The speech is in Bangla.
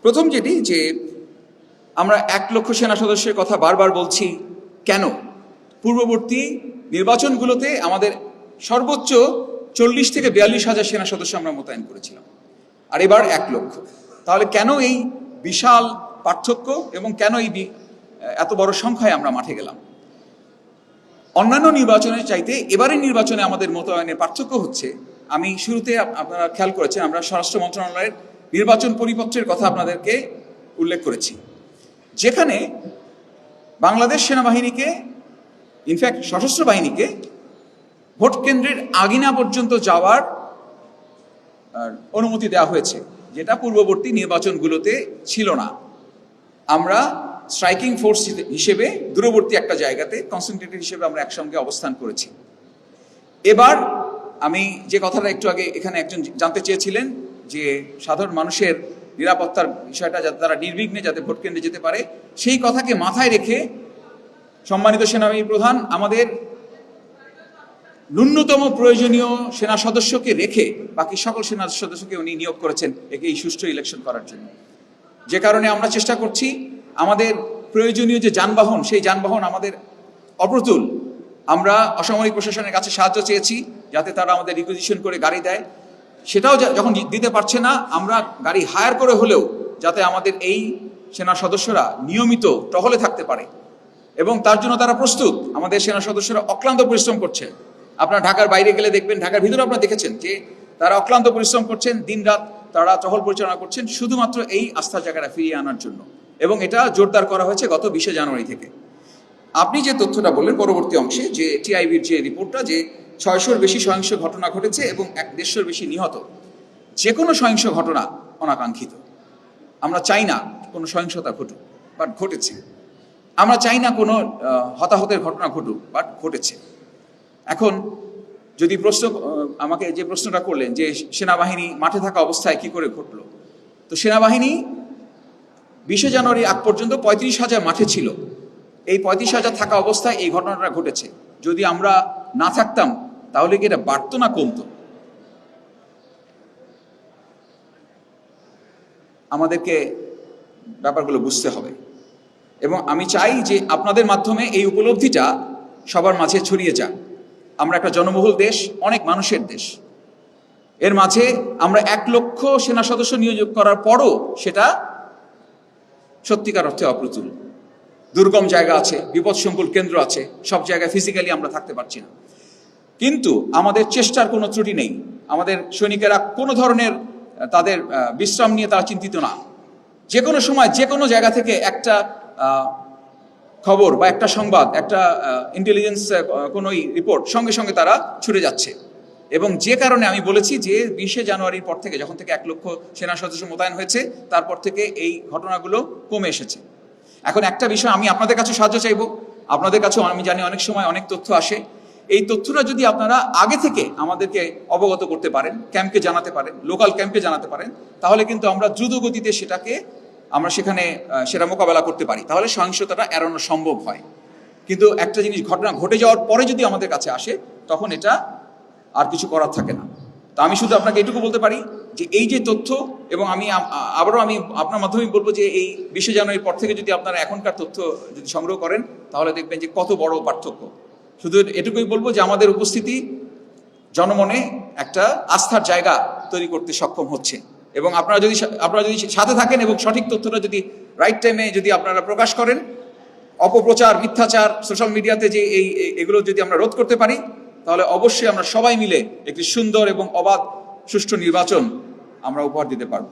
প্রথম যেটি যে আমরা 1 লক্ষ সেনা সদস্যের কথা বারবার বলছি, কেন? পূর্ববর্তী নির্বাচনগুলোতে আমাদের সর্বোচ্চ 40 থেকে 42 হাজার সেনা সদস্য আমরা মোতায়েন করেছিলাম, আর এবার 1 লক্ষ। তাহলে কেন এই বিশাল পার্থক্য এবং কেন এই এত বড় সংখ্যায় আমরা মাঠে গেলাম? অন্যান্য নির্বাচনের চাইতে এবারের নির্বাচনে আমাদের মোতায়েনের পার্থক্য হচ্ছে, আমি শুরুতে আপনারা খেয়াল করেছেন, আমরা স্বরাষ্ট্র মন্ত্রণালয়ের নির্বাচন পরিপত্রের কথা আপনাদেরকে উল্লেখ করেছি, যেখানে বাংলাদেশ সেনাবাহিনীকে, ইনফ্যাক্ট সশস্ত্র বাহিনীকে ভোট কেন্দ্রের আগিনা পর্যন্ত যাওয়ার অনুমতি দেওয়া হয়েছে, যেটা পূর্ববর্তী নির্বাচনগুলোতে ছিল না। আমরা স্ট্রাইকিং ফোর্স হিসেবে দূরবর্তী একটা জায়গাতে কনসেন্ট্রেটেড হিসেবে আমরা একসঙ্গে অবস্থান করেছি। এবার আমি যে কথাটা একটু আগে এখানে একজন জানতে চেয়েছিলেন, যে সাধারণ মানুষের নিরাপত্তার বিষয়টা যাতে তারা নির্বিঘ্নে যাতে ভোট কেন্দ্রে যেতে পারে, সেই কথাকে মাথায় রেখে সম্মানিত সেনাবাহিনী প্রধান আমাদের ন্যূনতম প্রয়োজনীয় সেনা সদস্যকে রেখে বাকি সকল সেনা সদস্যকে উনি নিয়োগ করেছেন এই সুষ্ঠু ইলেকশন করার জন্য। যে কারণে আমরা চেষ্টা করছি আমাদের প্রয়োজনীয় যে যানবাহন, সেই যানবাহন আমাদের অপ্রতুল। আমরা অসামরিক প্রশাসনের কাছে সাহায্য চেয়েছি যাতে তারা আমাদের রিকুইজিশন করে গাড়ি দেয়, সেটাও যখন দিতে পারছে না, আমরা গাড়ি হায়ার করে হলেও যাতে আমাদের এই সেনা সদস্যরা নিয়মিত টহলে থাকতে পারে, এবং তার জন্য তারা প্রস্তুত। আমাদের সেনা সদস্যরা অক্লান্ত পরিশ্রম করছে। আপনারা ঢাকার বাইরে গেলে দেখবেন, ঢাকার ভিতরে আপনারা দেখেছেন যে তারা অক্লান্ত পরিশ্রম করছেন, দিনরাত তারা টহল পরিচালনা করছেন শুধুমাত্র এই আস্থার জায়গাটা ফিরিয়ে আনার জন্য, এবং এটা জোরদার করা হয়েছে গত 20 জানুয়ারি থেকে। আপনি যে তথ্যটা বললেন পরবর্তী অংশে, যে টিআইবির যে রিপোর্টটা, যে 600-র বেশি সহিংস ঘটনা ঘটেছে এবং 150-র বেশি নিহত। যে কোনো সহিংস ঘটনা অনাকাঙ্ক্ষিত। আমরা চাই না কোনো সহিংসতা ঘটুক, বাট ঘটেছে। আমরা চাই না কোনো হতাহতের ঘটনা ঘটুক, বাট ঘটেছে। এখন যদি আমাকে যে প্রশ্নটা করলেন যে সেনাবাহিনী মাঠে থাকা অবস্থায় কি করে ঘটলো, তো সেনাবাহিনী 20 জানুয়ারি আগ পর্যন্ত 35,000 মাঠে ছিল। এই 35,000 থাকা অবস্থায় এই ঘটনাটা ঘটেছে। যদি আমরা না থাকতাম তাহলে কি এটা বাড়তো না কমতো? আমাদেরকে ব্যাপারগুলো বুঝতে হবে, এবং আমি চাই যে আপনাদের মাধ্যমে এই উপলব্ধিটা সবার মাঝে ছড়িয়ে যাক। আমরা একটা জনবহুল দেশ, অনেক মানুষের দেশ। এর মাঝে আমরা 1 লক্ষ সেনা সদস্য নিয়োগ করার পরও সেটা সত্যিকার অর্থে অপ্রতুল। দুর্গম জায়গা আছে, বিপদসংকুল কেন্দ্র আছে, সব জায়গায় ফিজিক্যালি আমরা থাকতে পারছি না। কিন্তু আমাদের চেষ্টার কোনো ত্রুটি নেই। আমাদের সৈনিকেরা কোনো ধরনের তাদের বিশ্রাম নিয়ে তারা চিন্তিত না। যে কোনো সময় যে কোনো জায়গা থেকে একটা খবর বা একটা সংবাদ, একটা ইন্টেলিজেন্স কোনো রিপোর্ট সঙ্গে সঙ্গে তারা ছুটে যাচ্ছে। এবং যে কারণে আমি বলেছি যে 20 জানুয়ারির পর থেকে, যখন থেকে 1 লক্ষ সেনা সদস্য মোতায়েন হয়েছে, তারপর থেকে এই ঘটনাগুলো কমে এসেছে। এখন একটা বিষয় আমি আপনাদের কাছে সাহায্য চাইব। আপনাদের কাছেও আমি জানি অনেক সময় অনেক তথ্য আসে। এই তথ্যটা যদি আপনারা আগে থেকে আমাদেরকে অবগত করতে পারেন, ক্যাম্পকে জানাতে পারেন, লোকাল ক্যাম্পকে জানাতে পারেন, তাহলে কিন্তু আমরা দ্রুত গতিতে সেটা মোকাবেলা করতে পারি। তাহলে সহিংসতাটা এড়ানো সম্ভব হয়। কিন্তু একটা জিনিস ঘটনা ঘটে যাওয়ার পরে যদি আমাদের কাছে আসে, তখন এটা আর কিছু করার থাকে না। তো আমি শুধু আপনাকে এটুকু বলতে পারি যে এই যে তথ্য, এবং আমি আপনার মাধ্যমে বলবো যে এই 20 জানুয়ারির পর থেকে যদি আপনারা এখনকার তথ্য যদি সংগ্রহ করেন, তাহলে দেখবেন যে কত বড় পার্থক্য। শুধু এটুকুই বলবো যে আমাদের উপস্থিতি জনমনে একটা আস্থার জায়গা তৈরি করতে সক্ষম হচ্ছে, এবং আপনারা যদি সাথে থাকেন এবং সঠিক তথ্যটা যদি রাইট টাইমে যদি আপনারা প্রকাশ করেন, অপপ্রচার, মিথ্যাচার, সোশ্যাল মিডিয়াতে যে এগুলো যদি আমরা রোধ করতে পারি, তাহলে অবশ্যই আমরা সবাই মিলে একটি সুন্দর এবং অবাধ সুষ্ঠু নির্বাচন আমরা উপহার দিতে পারবো।